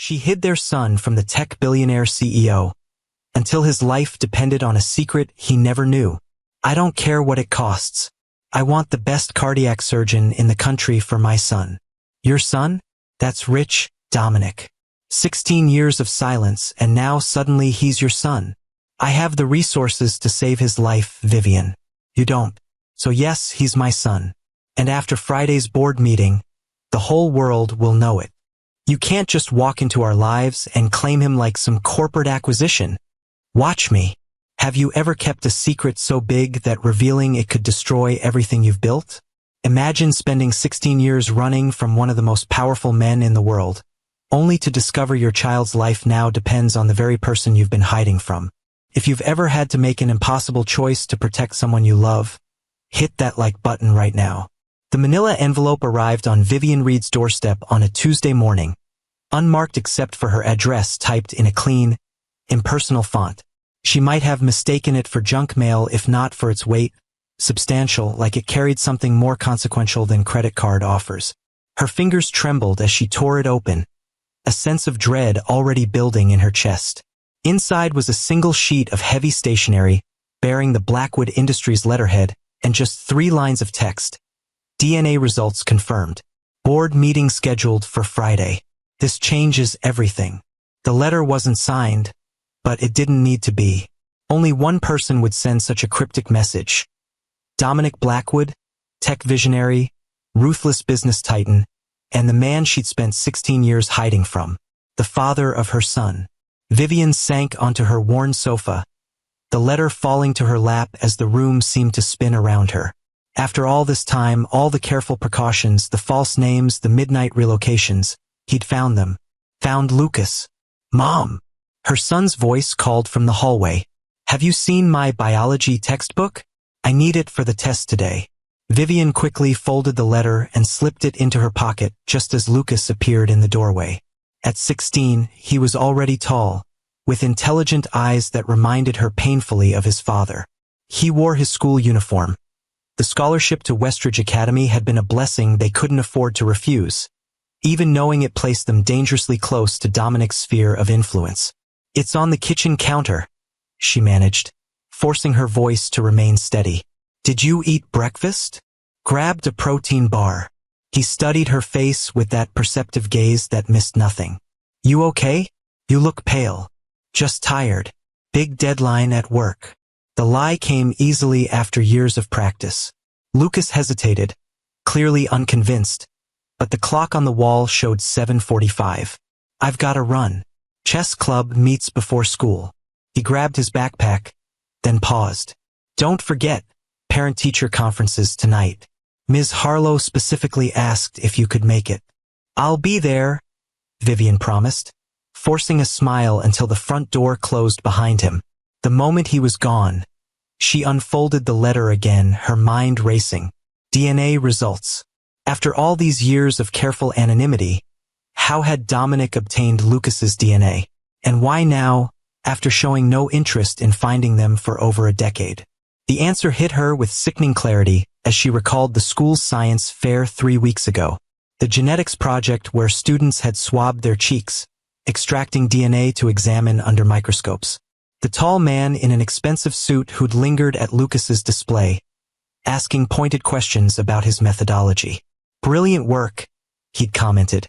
She hid their son from the tech billionaire CEO until his life depended on a secret he never knew. I don't care what it costs. I want the best cardiac surgeon in the country for my son. Your son? That's rich, Dominic. 16 years of silence, and now suddenly he's your son. I have the resources to save his life, Vivian. You don't. So yes, he's my son. And after Friday's board meeting, the whole world will know it. You can't just walk into our lives and claim him like some corporate acquisition. Watch me. Have you ever kept a secret so big that revealing it could destroy everything you've built? Imagine spending 16 years running from one of the most powerful men in the world, only to discover your child's life now depends on the very person you've been hiding from. If you've ever had to make an impossible choice to protect someone you love, hit that like button right now. The manila envelope arrived on Vivian Reed's doorstep on a Tuesday morning, unmarked except for her address typed in a clean, impersonal font. She might have mistaken it for junk mail if not for its weight, substantial, like it carried something more consequential than credit card offers. Her fingers trembled as she tore it open, a sense of dread already building in her chest. Inside was a single sheet of heavy stationery, bearing the Blackwood Industries letterhead, and just 3 lines of text. DNA results confirmed. Board meeting scheduled for Friday. This changes everything. The letter wasn't signed, but it didn't need to be. Only one person would send such a cryptic message. Dominic Blackwood, tech visionary, ruthless business titan, and the man she'd spent 16 years hiding from, the father of her son. Vivian sank onto her worn sofa, the letter falling to her lap as the room seemed to spin around her. After all this time, all the careful precautions, the false names, the midnight relocations, he'd found them. Found Lucas. Mom! Her son's voice called from the hallway. Have you seen my biology textbook? I need it for the test today. Vivian quickly folded the letter and slipped it into her pocket just as Lucas appeared in the doorway. At 16, he was already tall, with intelligent eyes that reminded her painfully of his father. He wore his school uniform. The scholarship to Westridge Academy had been a blessing they couldn't afford to refuse, even knowing it placed them dangerously close to Dominic's sphere of influence. It's on the kitchen counter, she managed, forcing her voice to remain steady. Did you eat breakfast? Grabbed a protein bar. He studied her face with that perceptive gaze that missed nothing. You okay? You look pale. Just tired. Big deadline at work. The lie came easily after years of practice. Lucas hesitated, clearly unconvinced, but the clock on the wall showed 7:45. I've got to run. Chess club meets before school. He grabbed his backpack, then paused. Don't forget, parent-teacher conferences tonight. Ms. Harlow specifically asked if you could make it. I'll be there, Vivian promised, forcing a smile until the front door closed behind him. The moment he was gone, she unfolded the letter again, her mind racing. DNA results. After all these years of careful anonymity, how had Dominic obtained Lucas's DNA? And why now, after showing no interest in finding them for over a decade? The answer hit her with sickening clarity as she recalled the school's science fair 3 weeks ago. The genetics project where students had swabbed their cheeks, extracting DNA to examine under microscopes. The tall man in an expensive suit who'd lingered at Lucas's display, asking pointed questions about his methodology. Brilliant work, he'd commented,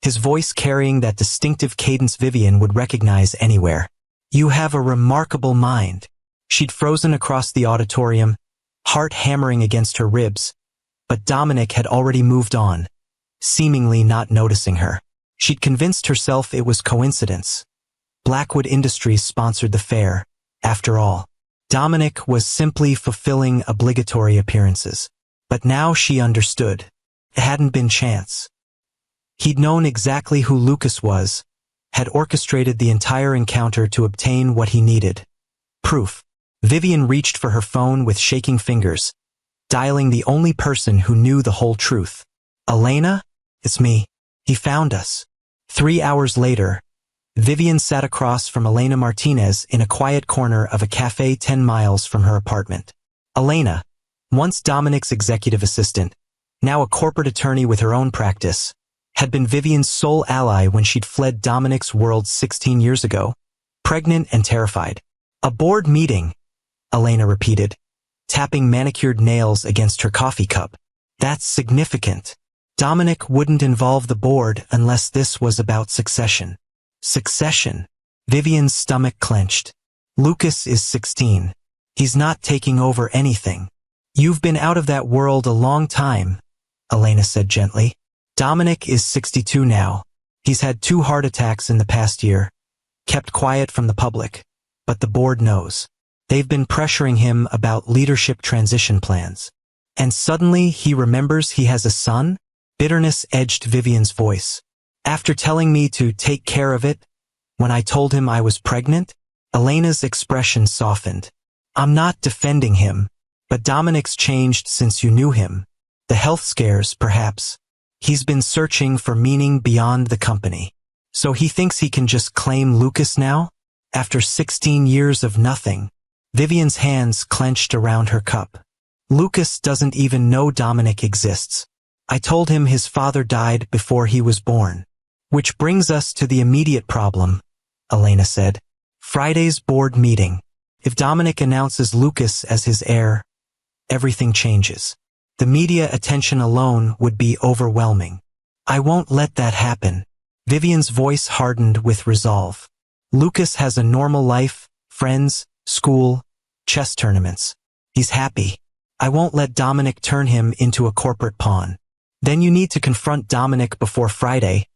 his voice carrying that distinctive cadence Vivian would recognize anywhere. You have a remarkable mind. She'd frozen across the auditorium, heart hammering against her ribs, but Dominic had already moved on, seemingly not noticing her. She'd convinced herself it was coincidence. Blackwood Industries sponsored the fair, after all. Dominic was simply fulfilling obligatory appearances. But now she understood. It hadn't been chance. He'd known exactly who Lucas was, had orchestrated the entire encounter to obtain what he needed. Proof. Vivian reached for her phone with shaking fingers, dialing the only person who knew the whole truth. Elena? It's me. He found us. 3 hours later, Vivian sat across from Elena Martinez in a quiet corner of a cafe 10 miles from her apartment. Elena, once Dominic's executive assistant, now a corporate attorney with her own practice, had been Vivian's sole ally when she'd fled Dominic's world 16 years ago, pregnant and terrified. A board meeting, Elena repeated, tapping manicured nails against her coffee cup. That's significant. Dominic wouldn't involve the board unless this was about succession. Succession. Vivian's stomach clenched. Lucas is 16. He's not taking over anything. You've been out of that world a long time, Elena said gently. Dominic is 62 now. He's had 2 heart attacks in the past year. Kept quiet from the public. But the board knows. They've been pressuring him about leadership transition plans. And suddenly he remembers he has a son? Bitterness edged Vivian's voice. After telling me to take care of it, when I told him I was pregnant? Elena's expression softened. I'm not defending him, but Dominic's changed since you knew him. The health scares, perhaps. He's been searching for meaning beyond the company. So he thinks he can just claim Lucas now? After 16 years of nothing. Vivian's hands clenched around her cup. Lucas doesn't even know Dominic exists. I told him his father died before he was born. Which brings us to the immediate problem, Elena said. Friday's board meeting. If Dominic announces Lucas as his heir, everything changes. The media attention alone would be overwhelming. I won't let that happen. Vivian's voice hardened with resolve. Lucas has a normal life, friends, school, chess tournaments. He's happy. I won't let Dominic turn him into a corporate pawn. Then you need to confront Dominic before Friday,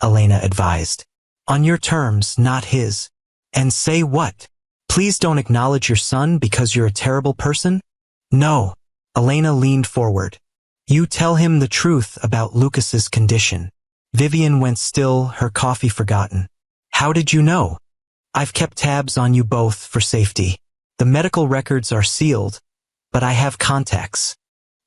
Elena advised. On your terms, not his. And say what? Please don't acknowledge your son because you're a terrible person? No. Elena leaned forward. You tell him the truth about Lucas's condition. Vivian went still, her coffee forgotten. How did you know? I've kept tabs on you both for safety. The medical records are sealed, but I have contacts.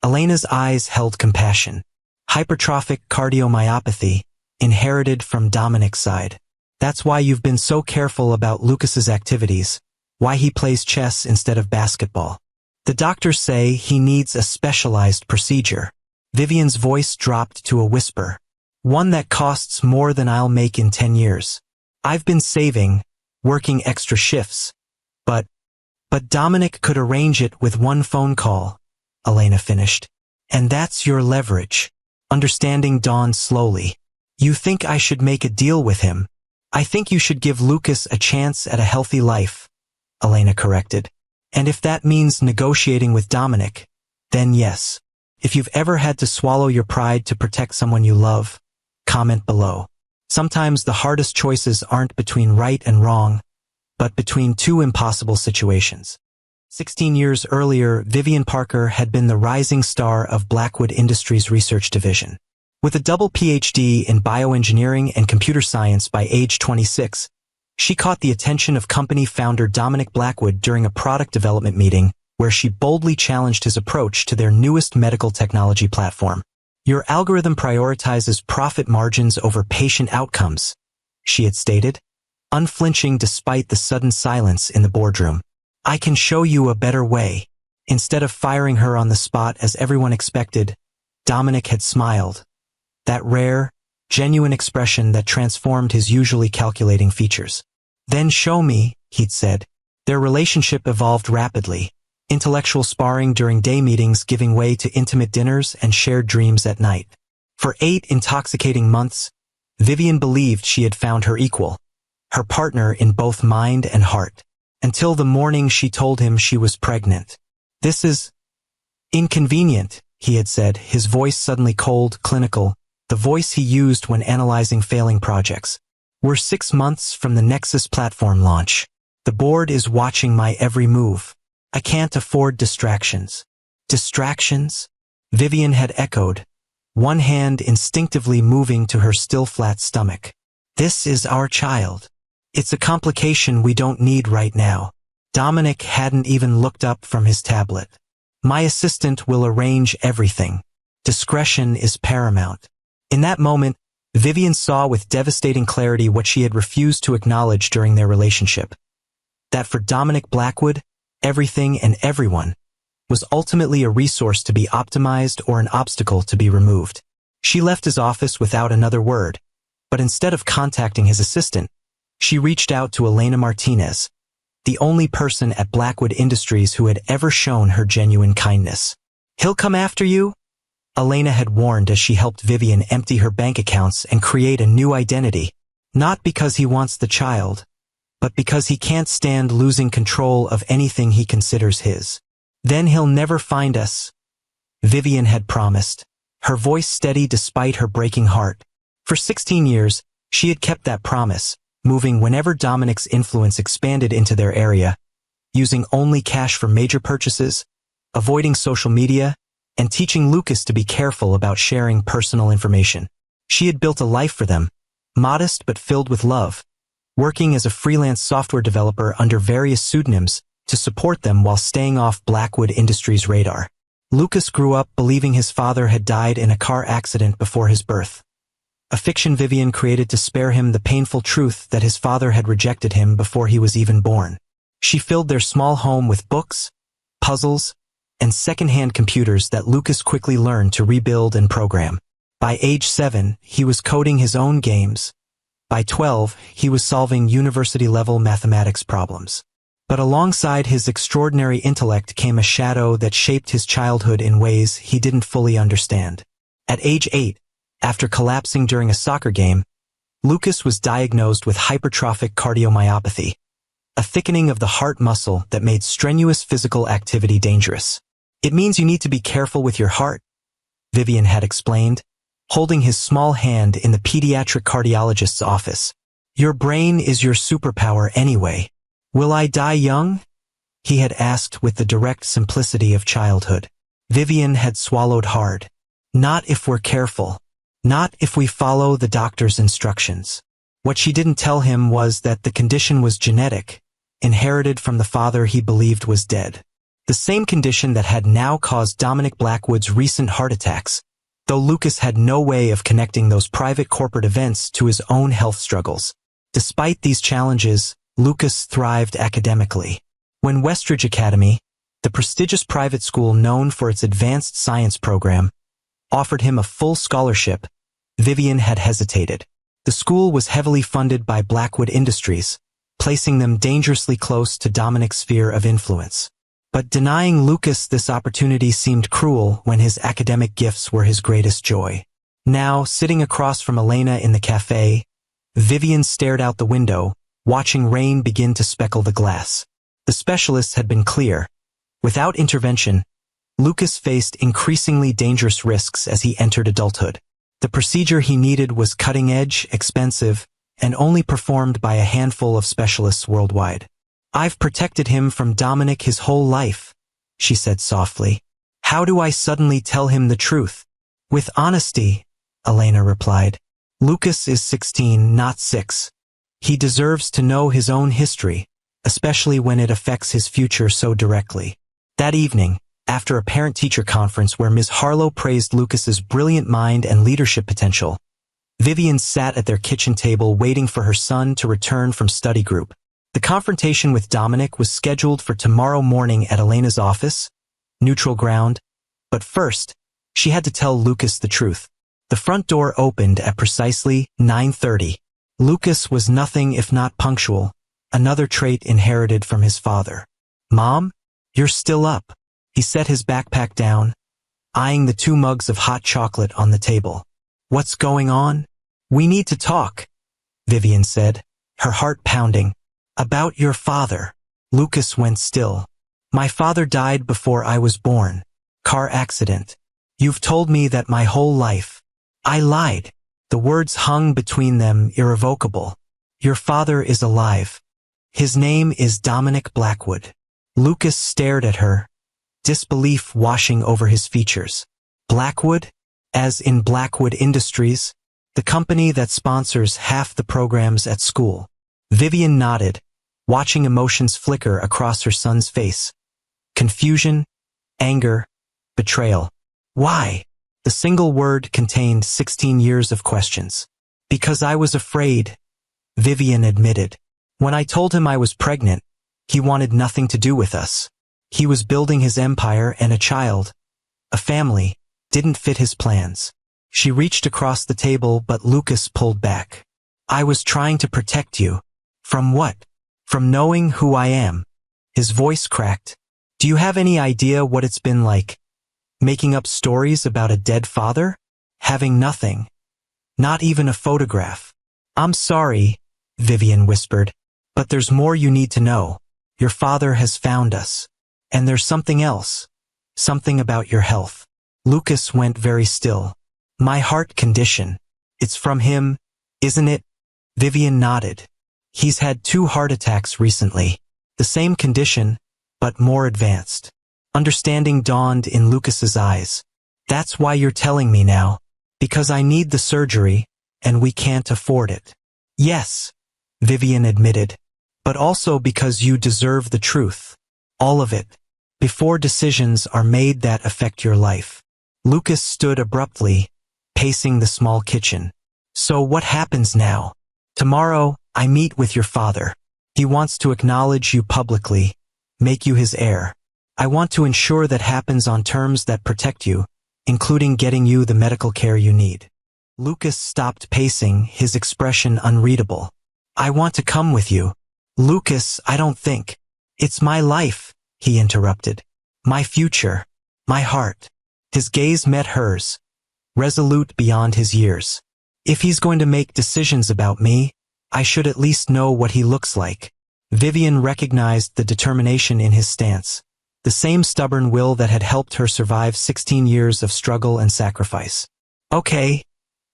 Elena's eyes held compassion. Hypertrophic cardiomyopathy, inherited from Dominic's side. That's why you've been so careful about Lucas's activities, why he plays chess instead of basketball. The doctors say he needs a specialized procedure. Vivian's voice dropped to a whisper. One that costs more than I'll make in 10 years. I've been saving, working extra shifts. But Dominic could arrange it with one phone call, Elena finished. And that's your leverage. Understanding dawned slowly. You think I should make a deal with him? I think you should give Lucas a chance at a healthy life, Elena corrected. And if that means negotiating with Dominic, then yes. If you've ever had to swallow your pride to protect someone you love, comment below. Sometimes the hardest choices aren't between right and wrong, but between 2 impossible situations. 16 years earlier, Vivian Parker had been the rising star of Blackwood Industries' research division. With a double PhD in bioengineering and computer science by age 26, she caught the attention of company founder Dominic Blackwood during a product development meeting where she boldly challenged his approach to their newest medical technology platform. Your algorithm prioritizes profit margins over patient outcomes, she had stated, unflinching despite the sudden silence in the boardroom. I can show you a better way. Instead of firing her on the spot as everyone expected, Dominic had smiled. That rare, genuine expression that transformed his usually calculating features. Then show me, he'd said. Their relationship evolved rapidly, intellectual sparring during day meetings giving way to intimate dinners and shared dreams at night. For 8 intoxicating months, Vivian believed she had found her equal, her partner in both mind and heart, until the morning she told him she was pregnant. This is inconvenient, he had said, his voice suddenly cold, clinical, the voice he used when analyzing failing projects. We're 6 months from the Nexus platform launch. The board is watching my every move. I can't afford distractions. Distractions? Vivian had echoed, one hand instinctively moving to her still flat stomach. This is our child. It's a complication we don't need right now. Dominic hadn't even looked up from his tablet. My assistant will arrange everything. Discretion is paramount. In that moment, Vivian saw with devastating clarity what she had refused to acknowledge during their relationship. That for Dominic Blackwood, everything and everyone was ultimately a resource to be optimized or an obstacle to be removed. She left his office without another word, but instead of contacting his assistant, she reached out to Elena Martinez, the only person at Blackwood Industries who had ever shown her genuine kindness. "He'll come after you?" Elena had warned as she helped Vivian empty her bank accounts and create a new identity. "Not because he wants the child, but because he can't stand losing control of anything he considers his. Then he'll never find us," Vivian had promised, her voice steady despite her breaking heart. For 16 years, she had kept that promise, moving whenever Dominic's influence expanded into their area, using only cash for major purchases, avoiding social media, and teaching Lucas to be careful about sharing personal information. She had built a life for them, modest but filled with love, working as a freelance software developer under various pseudonyms to support them while staying off Blackwood Industries' radar. Lucas grew up believing his father had died in a car accident before his birth, a fiction Vivian created to spare him the painful truth that his father had rejected him before he was even born. She filled their small home with books, puzzles, and second-hand computers that Lucas quickly learned to rebuild and program. By age 7, he was coding his own games. By 12, he was solving university-level mathematics problems. But alongside his extraordinary intellect came a shadow that shaped his childhood in ways he didn't fully understand. At age 8, after collapsing during a soccer game, Lucas was diagnosed with hypertrophic cardiomyopathy, a thickening of the heart muscle that made strenuous physical activity dangerous. "It means you need to be careful with your heart," Vivian had explained, holding his small hand in the pediatric cardiologist's office. "Your brain is your superpower anyway." "Will I die young?" he had asked with the direct simplicity of childhood. Vivian had swallowed hard. "Not if we're careful. Not if we follow the doctor's instructions." What she didn't tell him was that the condition was genetic, inherited from the father he believed was dead. The same condition that had now caused Dominic Blackwood's recent heart attacks, though Lucas had no way of connecting those private corporate events to his own health struggles. Despite these challenges, Lucas thrived academically. When Westridge Academy, the prestigious private school known for its advanced science program, offered him a full scholarship, Vivian had hesitated. The school was heavily funded by Blackwood Industries, placing them dangerously close to Dominic's sphere of influence. But denying Lucas this opportunity seemed cruel when his academic gifts were his greatest joy. Now, sitting across from Elena in the cafe, Vivian stared out the window, watching rain begin to speckle the glass. The specialists had been clear. Without intervention, Lucas faced increasingly dangerous risks as he entered adulthood. The procedure he needed was cutting-edge, expensive, and only performed by a handful of specialists worldwide. "I've protected him from Dominic his whole life," she said softly. "How do I suddenly tell him the truth?" "With honesty," Elena replied. "Lucas is 16, not 6. He deserves to know his own history, especially when it affects his future so directly." That evening, after a parent-teacher conference where Ms. Harlow praised Lucas's brilliant mind and leadership potential, Vivian sat at their kitchen table waiting for her son to return from study group. The confrontation with Dominic was scheduled for tomorrow morning at Elena's office, neutral ground, but first, she had to tell Lucas the truth. The front door opened at precisely 9:30. Lucas was nothing if not punctual, another trait inherited from his father. "Mom, you're still up." He set his backpack down, eyeing the 2 mugs of hot chocolate on the table. "What's going on?" "We need to talk," Vivian said, her heart pounding. "About your father." Lucas went still. "My father died before I was born. Car accident. You've told me that my whole life." "I lied." The words hung between them, irrevocable. "Your father is alive. His name is Dominic Blackwood." Lucas stared at her, disbelief washing over his features. "Blackwood? As in Blackwood Industries? The company that sponsors half the programs at school?" Vivian nodded, watching emotions flicker across her son's face. Confusion, anger, betrayal. "Why?" The single word contained 16 years of questions. "Because I was afraid," Vivian admitted. "When I told him I was pregnant, he wanted nothing to do with us. He was building his empire, and a child, a family, didn't fit his plans. She reached across the table, but Lucas pulled back. I was trying to protect you. From what? From knowing who I am. His voice cracked. Do you have any idea what it's been like? Making up stories about a dead father? Having nothing. Not even a photograph. I'm sorry, Vivian whispered, but there's more you need to know. Your father has found us. And there's something else. Something about your health. Lucas went very still. My heart condition. It's from him, isn't it? Vivian nodded. He's had 2 heart attacks recently. The same condition, but more advanced. Understanding dawned in Lucas's eyes. That's why you're telling me now. Because I need the surgery, and we can't afford it. Yes, Vivian admitted. But also because you deserve the truth. All of it. Before decisions are made that affect your life. Lucas stood abruptly, pacing the small kitchen. So what happens now? Tomorrow, I meet with your father. He wants to acknowledge you publicly, make you his heir. I want to ensure that happens on terms that protect you, including getting you the medical care you need. Lucas stopped pacing, his expression unreadable. I want to come with you. Lucas, I don't think. It's my life, he interrupted. My future. My heart. His gaze met hers, resolute beyond his years. If he's going to make decisions about me, I should at least know what he looks like. Vivian recognized the determination in his stance, the same stubborn will that had helped her survive 16 years of struggle and sacrifice. Okay,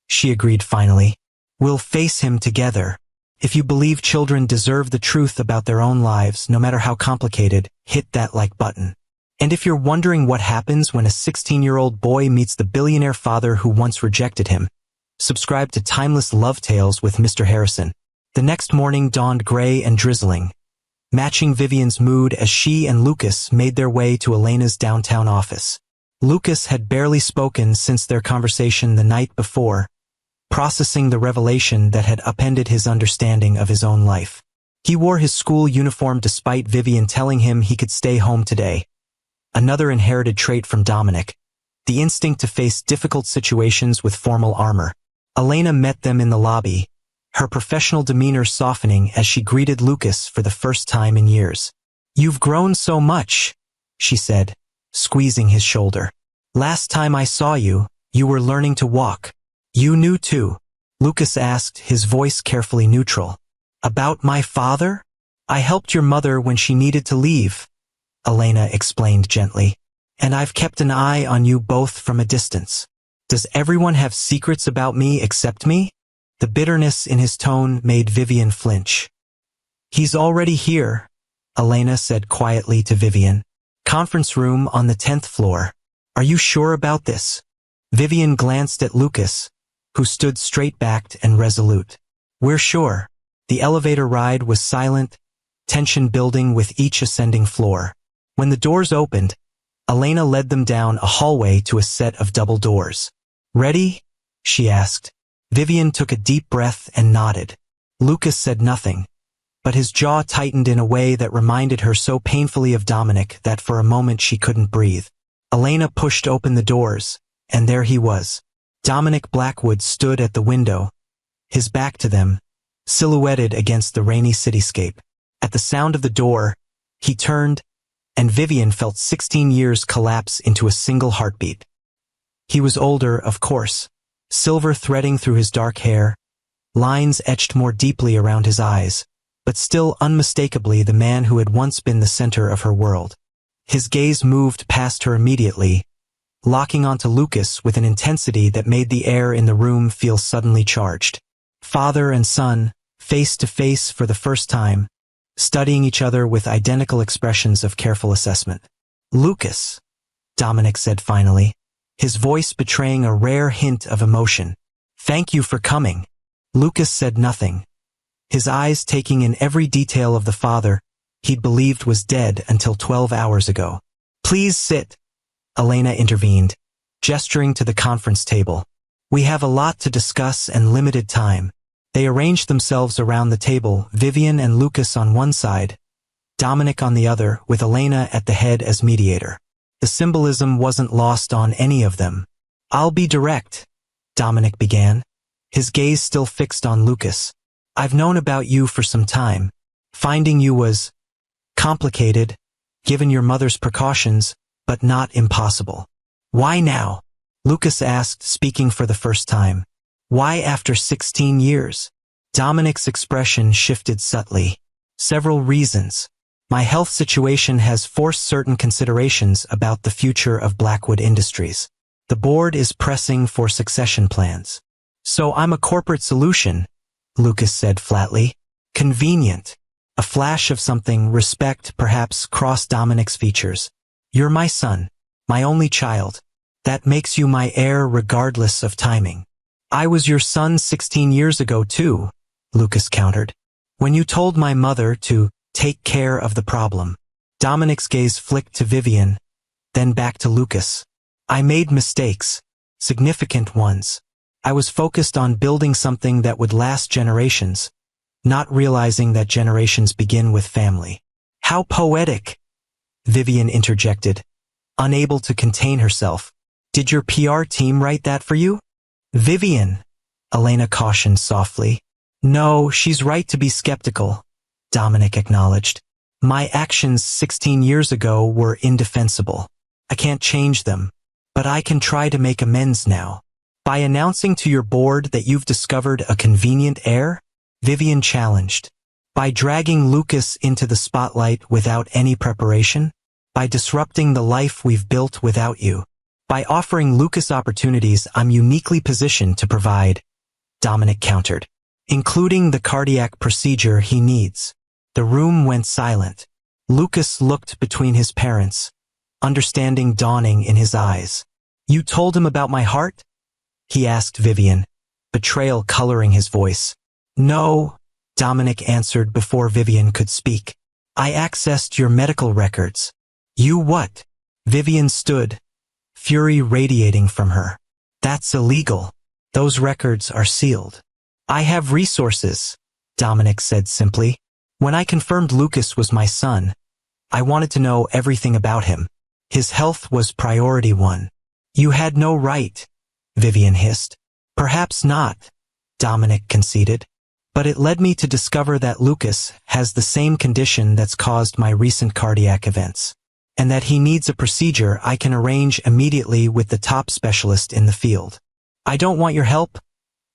she agreed finally. We'll face him together. If you believe children deserve the truth about their own lives, no matter how complicated, hit that like button. And if you're wondering what happens when a 16-year-old boy meets the billionaire father who once rejected him, subscribe to Timeless Love Tales with Mr. Harrison. The next morning dawned gray and drizzling, matching Vivian's mood as she and Lucas made their way to Elena's downtown office. Lucas had barely spoken since their conversation the night before, processing the revelation that had upended his understanding of his own life. He wore his school uniform despite Vivian telling him he could stay home today. Another inherited trait from Dominic, the instinct to face difficult situations with formal armor. Elena met them in the lobby, her professional demeanor softening as she greeted Lucas for the first time in years. You've grown so much, she said, squeezing his shoulder. Last time I saw you, you were learning to walk. You knew too, Lucas asked, his voice carefully neutral. About my father? I helped your mother when she needed to leave, Elena explained gently. And I've kept an eye on you both from a distance. Does everyone have secrets about me except me? The bitterness in his tone made Vivian flinch. He's already here, Elena said quietly to Vivian. Conference room on the 10th floor. Are you sure about this? Vivian glanced at Lucas, who stood straight-backed and resolute. We're sure. The elevator ride was silent, tension building with each ascending floor. When the doors opened, Elena led them down a hallway to a set of double doors. Ready? She asked. Vivian took a deep breath and nodded. Lucas said nothing, but his jaw tightened in a way that reminded her so painfully of Dominic that for a moment she couldn't breathe. Elena pushed open the doors, and there he was. Dominic Blackwood stood at the window, his back to them, silhouetted against the rainy cityscape. At the sound of the door, he turned, and Vivian felt 16 years collapse into a single heartbeat. He was older, of course, silver threading through his dark hair, lines etched more deeply around his eyes, but still unmistakably the man who had once been the center of her world. His gaze moved past her immediately, locking onto Lucas with an intensity that made the air in the room feel suddenly charged. Father and son, face to face for the first time, studying each other with identical expressions of careful assessment. Lucas, Dominic said finally, his voice betraying a rare hint of emotion. Thank you for coming. Lucas said nothing, his eyes taking in every detail of the father he'd believed was dead until 12 hours ago. Please sit, Elena intervened, gesturing to the conference table. We have a lot to discuss and limited time. They arranged themselves around the table, Vivian and Lucas on one side, Dominic on the other, with Elena at the head as mediator. The symbolism wasn't lost on any of them. I'll be direct, Dominic began, his gaze still fixed on Lucas. I've known about you for some time. Finding you was complicated, given your mother's precautions, but not impossible. Why now? Lucas asked, speaking for the first time. Why after 16 years? Dominic's expression shifted subtly. Several reasons. My health situation has forced certain considerations about the future of Blackwood Industries. The board is pressing for succession plans. So I'm a corporate solution, Lucas said flatly. Convenient. A flash of something respect perhaps crossed Dominic's features. You're my son, my only child. That makes you my heir regardless of timing. I was your son 16 years ago too, Lucas countered. When you told my mother to take care of the problem. Dominic's gaze flicked to Vivian, then back to Lucas. I made mistakes, significant ones. I was focused on building something that would last generations, not realizing that generations begin with family. How poetic, Vivian interjected, unable to contain herself. Did your PR team write that for you? Vivian, Elena cautioned softly. No, she's right to be skeptical, Dominic acknowledged. My actions 16 years ago were indefensible. I can't change them, but I can try to make amends now. By announcing to your board that you've discovered a convenient heir? Vivian challenged. By dragging Lucas into the spotlight without any preparation? By disrupting the life we've built without you? By offering Lucas opportunities I'm uniquely positioned to provide, Dominic countered, including the cardiac procedure he needs. The room went silent. Lucas looked between his parents, understanding dawning in his eyes. You told him about my heart? He asked Vivian, betrayal coloring his voice. No, Dominic answered before Vivian could speak. I accessed your medical records. You what? Vivian stood, fury radiating from her. That's illegal. Those records are sealed. I have resources, Dominic said simply. When I confirmed Lucas was my son, I wanted to know everything about him. His health was priority one. You had no right, Vivian hissed. Perhaps not, Dominic conceded. But it led me to discover that Lucas has the same condition that's caused my recent cardiac events, and that he needs a procedure I can arrange immediately with the top specialist in the field. I don't want your help,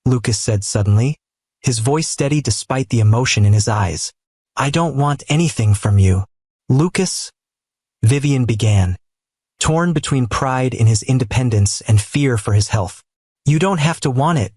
Lucas said suddenly, his voice steady despite the emotion in his eyes. I don't want anything from you. Lucas? Vivian began, torn between pride in his independence and fear for his health. You don't have to want it,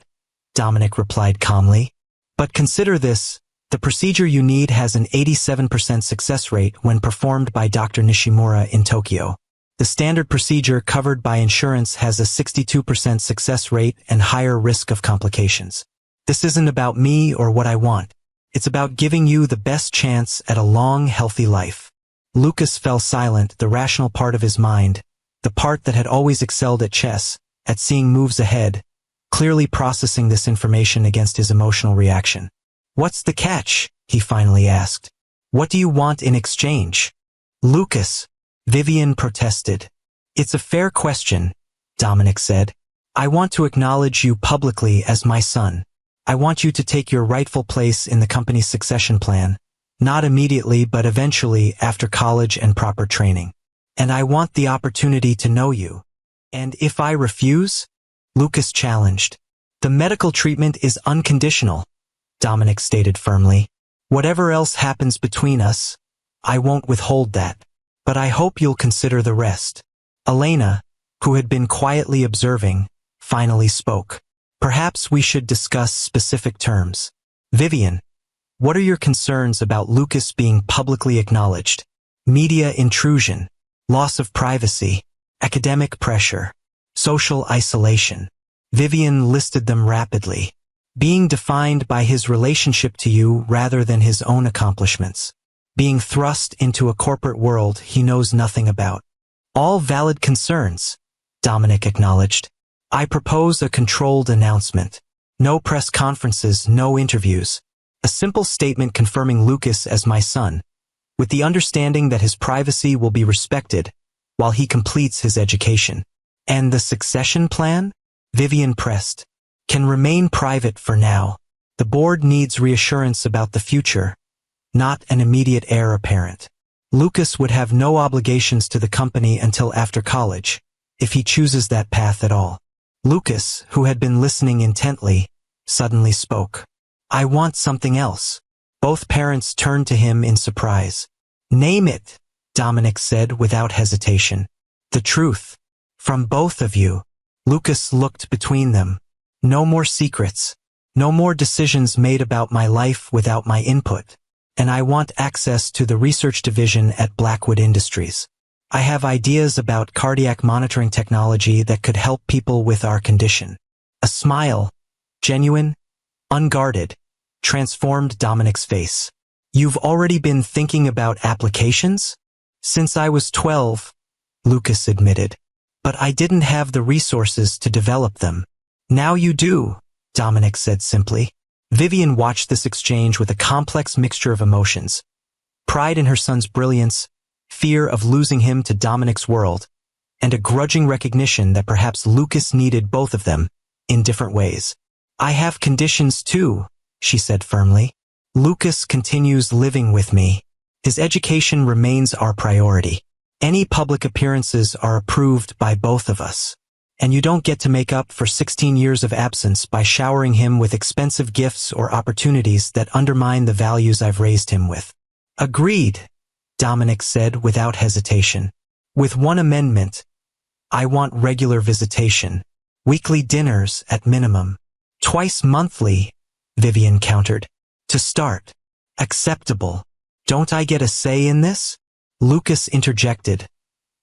Dominic replied calmly. But consider this, the procedure you need has an 87% success rate when performed by Dr. Nishimura in Tokyo. The standard procedure covered by insurance has a 62% success rate and higher risk of complications. This isn't about me or what I want. It's about giving you the best chance at a long, healthy life. Lucas fell silent, the rational part of his mind, the part that had always excelled at chess, at seeing moves ahead, clearly processing this information against his emotional reaction. What's the catch? He finally asked. What do you want in exchange? Lucas, Vivian protested. It's a fair question, Dominic said. I want to acknowledge you publicly as my son. I want you to take your rightful place in the company's succession plan, not immediately but eventually after college and proper training. And I want the opportunity to know you. And if I refuse? Lucas challenged. The medical treatment is unconditional, Dominic stated firmly. Whatever else happens between us, I won't withhold that. But I hope you'll consider the rest. Elena, who had been quietly observing, finally spoke. Perhaps we should discuss specific terms. Vivian, what are your concerns about Lucas being publicly acknowledged? Media intrusion, loss of privacy, academic pressure, social isolation. Vivian listed them rapidly. Being defined by his relationship to you rather than his own accomplishments. Being thrust into a corporate world he knows nothing about. All valid concerns, Dominic acknowledged. I propose a controlled announcement. No press conferences, no interviews. A simple statement confirming Lucas as my son, with the understanding that his privacy will be respected while he completes his education. And the succession plan? Vivian pressed. can remain private for now. The board needs reassurance about the future, not an immediate heir apparent. Lucas would have no obligations to the company until after college, if he chooses that path at all. Lucas, who had been listening intently, suddenly spoke. I want something else. Both parents turned to him in surprise. Name it, Dominic said without hesitation. The truth. From both of you. Lucas looked between them. No more secrets. No more decisions made about my life without my input. And I want access to the research division at Blackwood Industries. I have ideas about cardiac monitoring technology that could help people with our condition. A smile, genuine, unguarded, transformed Dominic's face. You've already been thinking about applications? Since I was 12, Lucas admitted. But I didn't have the resources to develop them. Now you do, Dominic said simply. Vivian watched this exchange with a complex mixture of emotions. Pride in her son's brilliance, fear of losing him to Dominic's world, and a grudging recognition that perhaps Lucas needed both of them, in different ways. I have conditions too, she said firmly. Lucas continues living with me. His education remains our priority. Any public appearances are approved by both of us. And you don't get to make up for 16 years of absence by showering him with expensive gifts or opportunities that undermine the values I've raised him with. Agreed, Dominic said without hesitation. With one amendment, I want regular visitation. Weekly dinners at minimum. Twice monthly, Vivian countered. To start. Acceptable. Don't I get a say in this? Lucas interjected,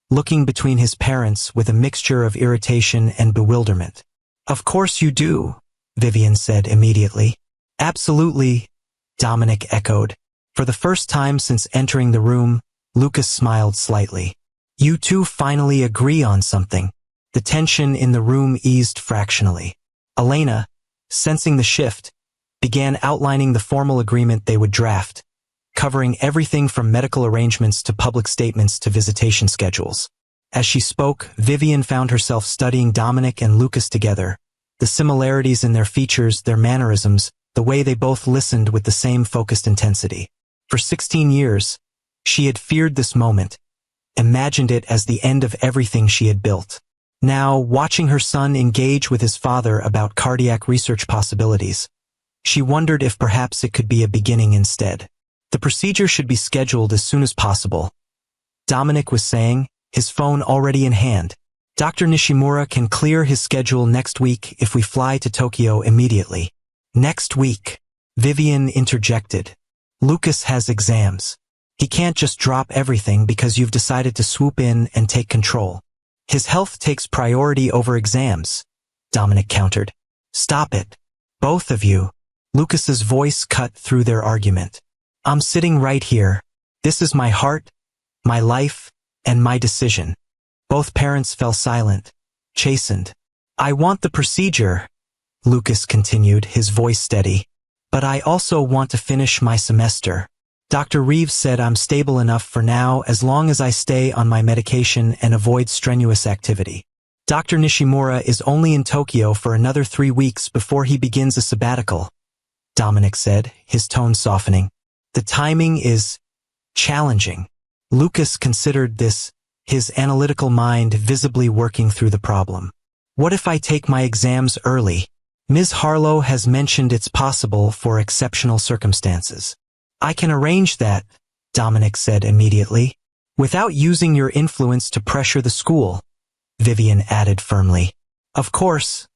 looking between his parents with a mixture of irritation and bewilderment. Of course you do, Vivian said immediately. Absolutely, Dominic echoed. For the first time since entering the room, Lucas smiled slightly. You two finally agree on something. The tension in the room eased fractionally. Elena, sensing the shift, began outlining the formal agreement they would draft, covering everything from medical arrangements to public statements to visitation schedules. As she spoke, Vivian found herself studying Dominic and Lucas together, the similarities in their features, their mannerisms, the way they both listened with the same focused intensity. For 16 years, she had feared this moment, imagined it as the end of everything she had built. Now, watching her son engage with his father about cardiac research possibilities, she wondered if perhaps it could be a beginning instead. The procedure should be scheduled as soon as possible, Dominic was saying, his phone already in hand. Dr. Nishimura can clear his schedule next week if we fly to Tokyo immediately. Next week, Vivian interjected. Lucas has exams. He can't just drop everything because you've decided to swoop in and take control. His health takes priority over exams, Dominic countered. Stop it. Both of you. Lucas's voice cut through their argument. I'm sitting right here. This is my heart, my life, and my decision. Both parents fell silent, chastened. I want the procedure, Lucas continued, his voice steady. But I also want to finish my semester. Dr. Reeves said I'm stable enough for now as long as I stay on my medication and avoid strenuous activity. Dr. Nishimura is only in Tokyo for another 3 weeks before he begins a sabbatical, Dominic said, his tone softening. The timing is challenging. Lucas considered this, his analytical mind visibly working through the problem. What if I take my exams early? Ms. Harlow has mentioned it's possible for exceptional circumstances. I can arrange that, Dominic said immediately. Without using your influence to pressure the school, Vivian added firmly. Of course,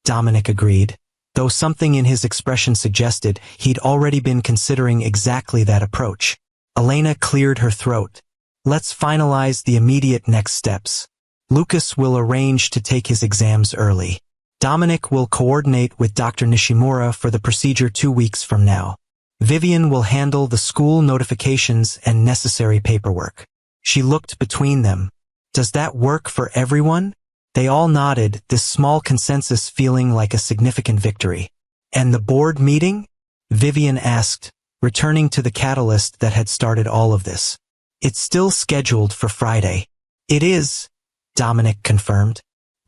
Dominic agreed, though something in his expression suggested he'd already been considering exactly that approach. Elena cleared her throat. Let's finalize the immediate next steps. Lucas will arrange to take his exams early. Dominic will coordinate with Dr. Nishimura for the procedure 2 weeks from now. Vivian will handle the school notifications and necessary paperwork. She looked between them. Does that work for everyone? They all nodded, this small consensus feeling like a significant victory. And the board meeting? Vivian asked, returning to the catalyst that had started all of this. It's still scheduled for Friday. It is, Dominic confirmed.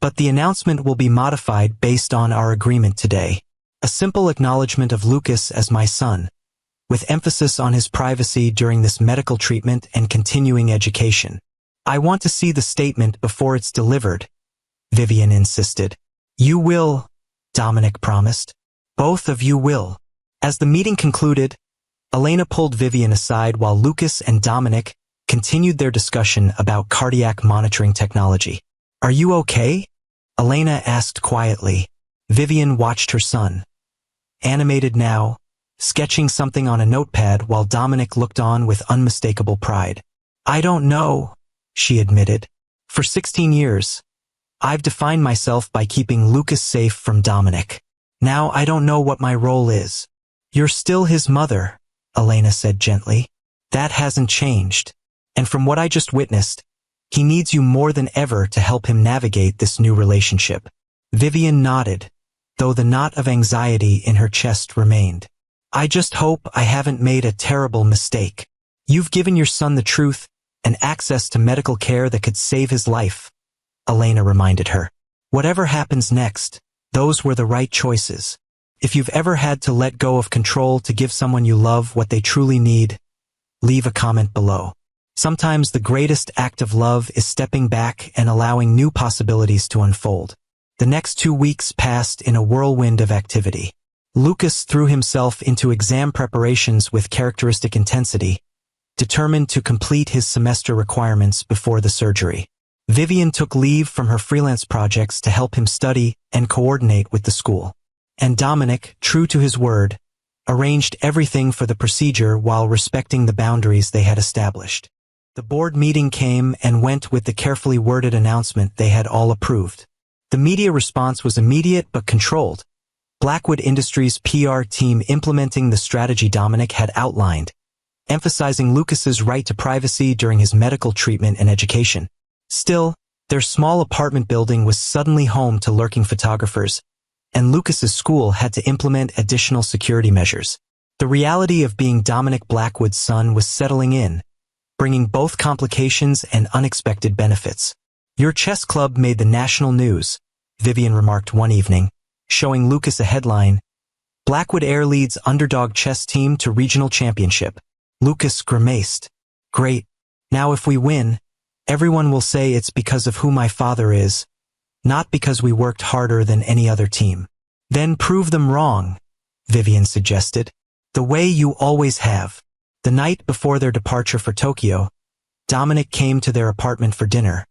But the announcement will be modified based on our agreement today. A simple acknowledgement of Lucas as my son, with emphasis on his privacy during this medical treatment and continuing education. I want to see the statement before it's delivered, Vivian insisted. You will, Dominic promised. Both of you will. As the meeting concluded, Elena pulled Vivian aside while Lucas and Dominic continued their discussion about cardiac monitoring technology. Are you okay? Elena asked quietly. Vivian watched her son, animated now, sketching something on a notepad while Dominic looked on with unmistakable pride. I don't know, she admitted. For 16 years, I've defined myself by keeping Lucas safe from Dominic. Now I don't know what my role is. You're still his mother, Elena said gently. That hasn't changed. And from what I just witnessed, he needs you more than ever to help him navigate this new relationship. Vivian nodded, though the knot of anxiety in her chest remained. I just hope I haven't made a terrible mistake. You've given your son the truth and access to medical care that could save his life, Elena reminded her. Whatever happens next, those were the right choices. If you've ever had to let go of control to give someone you love what they truly need, leave a comment below. Sometimes the greatest act of love is stepping back and allowing new possibilities to unfold. The next 2 weeks passed in a whirlwind of activity. Lucas threw himself into exam preparations with characteristic intensity, determined to complete his semester requirements before the surgery. Vivian took leave from her freelance projects to help him study and coordinate with the school. And Dominic, true to his word, arranged everything for the procedure while respecting the boundaries they had established. The board meeting came and went with the carefully worded announcement they had all approved. The media response was immediate but controlled. Blackwood Industries' PR team implementing the strategy Dominic had outlined, emphasizing Lucas's right to privacy during his medical treatment and education. Still, their small apartment building was suddenly home to lurking photographers, and Lucas's school had to implement additional security measures. The reality of being Dominic Blackwood's son was settling in, bringing both complications and unexpected benefits. Your chess club made the national news, Vivian remarked one evening, showing Lucas a headline, Blackwood Air leads underdog chess team to regional championship. Lucas grimaced. Great. Now if we win, everyone will say it's because of who my father is, not because we worked harder than any other team. Then prove them wrong, Vivian suggested. The way you always have. The night before their departure for Tokyo, Dominic came to their apartment for dinner,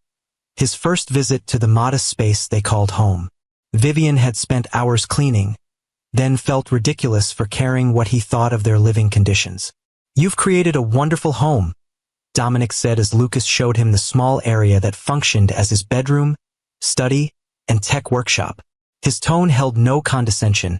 his first visit to the modest space they called home. Vivian had spent hours cleaning, then felt ridiculous for caring what he thought of their living conditions. You've created a wonderful home, Dominic said as Lucas showed him the small area that functioned as his bedroom, study, and tech workshop. His tone held no condescension,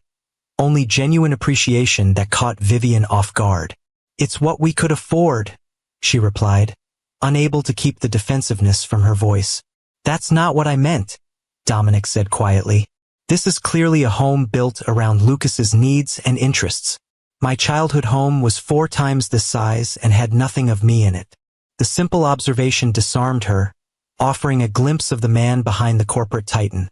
only genuine appreciation that caught Vivian off guard. It's what we could afford, she replied, unable to keep the defensiveness from her voice. That's not what I meant, Dominic said quietly. This is clearly a home built around Lucas's needs and interests. My childhood home was 4 times this size and had nothing of me in it. The simple observation disarmed her, offering a glimpse of the man behind the corporate titan.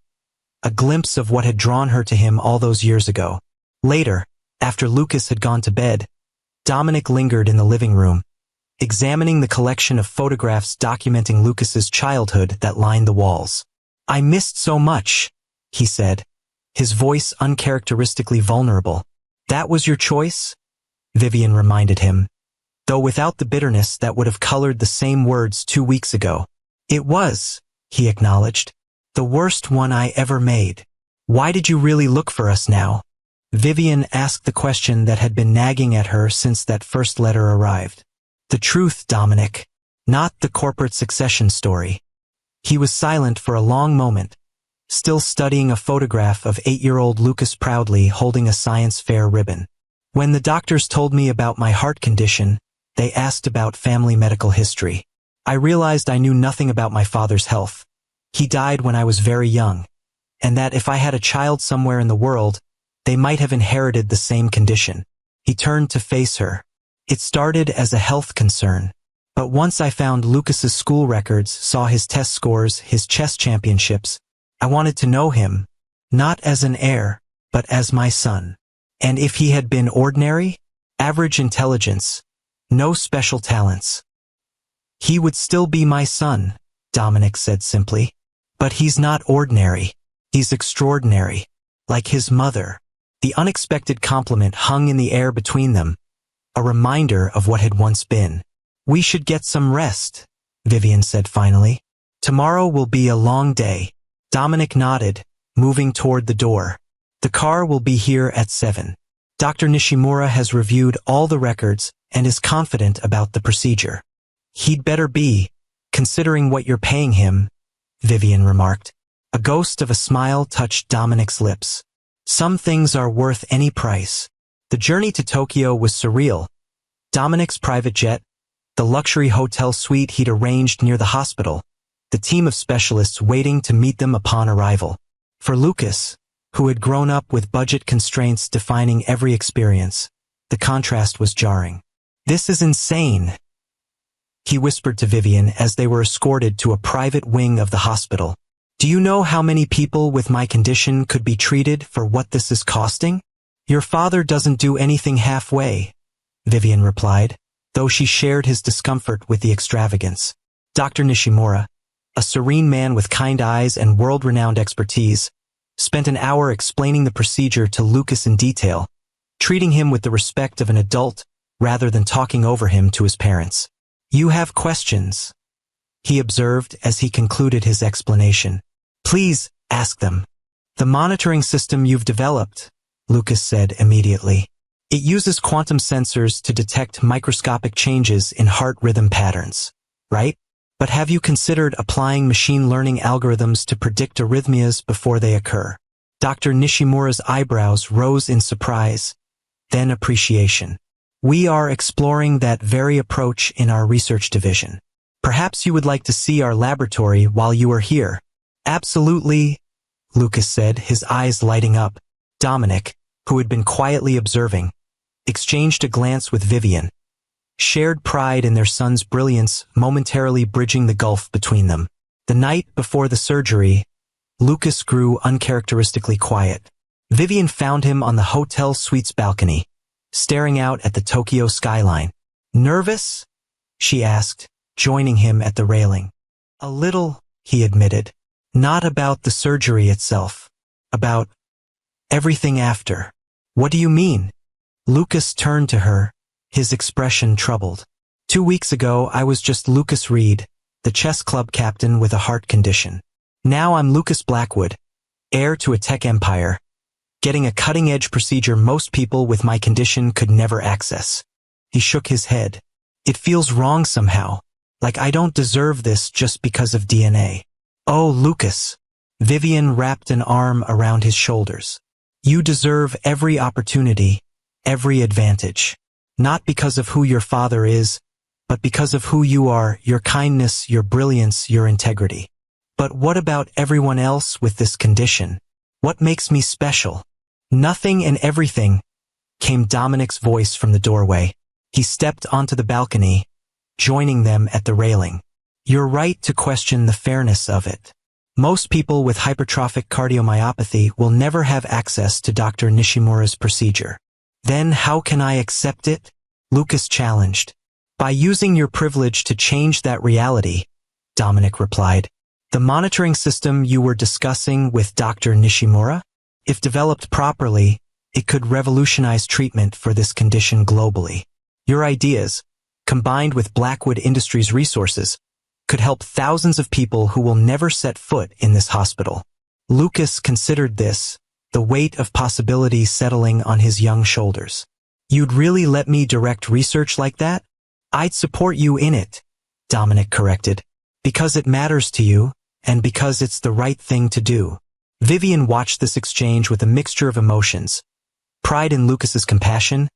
A glimpse of what had drawn her to him all those years ago. Later, after Lucas had gone to bed, Dominic lingered in the living room, examining the collection of photographs documenting Lucas's childhood that lined the walls. I missed so much, he said, his voice uncharacteristically vulnerable. That was your choice? Vivian reminded him, though without the bitterness that would have colored the same words 2 weeks ago. It was, he acknowledged, the worst one I ever made. Why did you really look for us now? Vivian asked the question that had been nagging at her since that first letter arrived. The truth, Dominic, not the corporate succession story. He was silent for a long moment, still studying a photograph of 8-year-old Lucas proudly holding a science fair ribbon. When the doctors told me about my heart condition, they asked about family medical history. I realized I knew nothing about my father's health. He died when I was very young, and that if I had a child somewhere in the world, they might have inherited the same condition. He turned to face her. It started as a health concern, but once I found Lucas's school records, saw his test scores, his chess championships, I wanted to know him, not as an heir, but as my son. And if he had been ordinary, average intelligence, no special talents, he would still be my son, Dominic said simply. But he's not ordinary. He's extraordinary. Like his mother. The unexpected compliment hung in the air between them, a reminder of what had once been. We should get some rest, Vivian said finally. Tomorrow will be a long day. Dominic nodded, moving toward the door. The car will be here at 7. Dr. Nishimura has reviewed all the records and is confident about the procedure. He'd better be, considering what you're paying him, Vivian remarked. A ghost of a smile touched Dominic's lips. Some things are worth any price. The journey to Tokyo was surreal. Dominic's private jet, the luxury hotel suite he'd arranged near the hospital, the team of specialists waiting to meet them upon arrival. For Lucas, who had grown up with budget constraints defining every experience, the contrast was jarring. This is insane, he whispered to Vivian as they were escorted to a private wing of the hospital. Do you know how many people with my condition could be treated for what this is costing? Your father doesn't do anything halfway, Vivian replied, though she shared his discomfort with the extravagance. Dr. Nishimura, a serene man with kind eyes and world-renowned expertise, spent an hour explaining the procedure to Lucas in detail, treating him with the respect of an adult rather than talking over him to his parents. You have questions, he observed as he concluded his explanation. Please, ask them. The monitoring system you've developed, Lucas said immediately. It uses quantum sensors to detect microscopic changes in heart rhythm patterns, right? But have you considered applying machine learning algorithms to predict arrhythmias before they occur? Dr. Nishimura's eyebrows rose in surprise, then appreciation. We are exploring that very approach in our research division. Perhaps you would like to see our laboratory while you are here. Absolutely, Lucas said, his eyes lighting up. Dominic, who had been quietly observing, exchanged a glance with Vivian, shared pride in their son's brilliance momentarily bridging the gulf between them. The night before the surgery, Lucas grew uncharacteristically quiet. Vivian found him on the hotel suite's balcony, staring out at the Tokyo skyline. Nervous? She asked, joining him at the railing. A little, he admitted. Not about the surgery itself. About everything after. What do you mean? Lucas turned to her, his expression troubled. 2 weeks ago I was just Lucas Reed, the chess club captain with a heart condition. Now I'm Lucas Blackwood, heir to a tech empire, getting a cutting-edge procedure most people with my condition could never access. He shook his head. It feels wrong somehow, like I don't deserve this just because of DNA. Oh, Lucas. Vivian wrapped an arm around his shoulders. You deserve every opportunity, every advantage. Not because of who your father is, but because of who you are, your kindness, your brilliance, your integrity. But what about everyone else with this condition? What makes me special? Nothing and everything, came Dominic's voice from the doorway. He stepped onto the balcony, joining them at the railing. You're right to question the fairness of it. Most people with hypertrophic cardiomyopathy will never have access to Dr. Nishimura's procedure. Then how can I accept it? Lucas challenged. By using your privilege to change that reality, Dominic replied. The monitoring system you were discussing with Dr. Nishimura? If developed properly, it could revolutionize treatment for this condition globally. Your ideas, combined with Blackwood Industries' resources, could help thousands of people who will never set foot in this hospital. Lucas considered this, the weight of possibility settling on his young shoulders. You'd really let me direct research like that? I'd support you in it, Dominic corrected. Because it matters to you, and because it's the right thing to do. Vivian watched this exchange with a mixture of emotions. Pride in Lucas's compassion,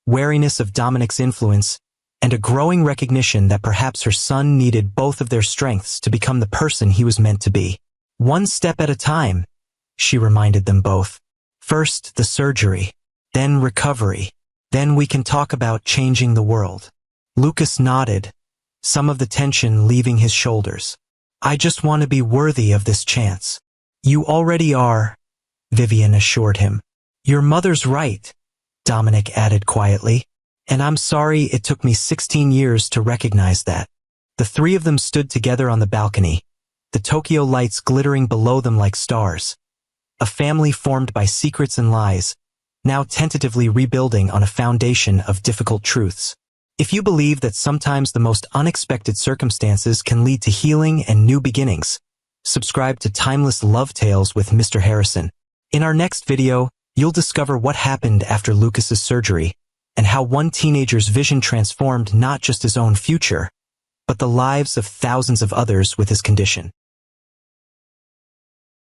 wariness of Dominic's influence, and a growing recognition that perhaps her son needed both of their strengths to become the person he was meant to be. One step at a time, she reminded them both. First, the surgery, then recovery, then we can talk about changing the world. Lucas nodded, some of the tension leaving his shoulders. I just want to be worthy of this chance. You already are, Vivian assured him. Your mother's right, Dominic added quietly. And I'm sorry it took me 16 years to recognize that. The three of them stood together on the balcony, the Tokyo lights glittering below them like stars. A family formed by secrets and lies, now tentatively rebuilding on a foundation of difficult truths. If you believe that sometimes the most unexpected circumstances can lead to healing and new beginnings, subscribe to Timeless Love Tales with Mr. Harrison. In our next video, you'll discover what happened after Lucas's surgery, and how one teenager's vision transformed not just his own future, but the lives of thousands of others with his condition.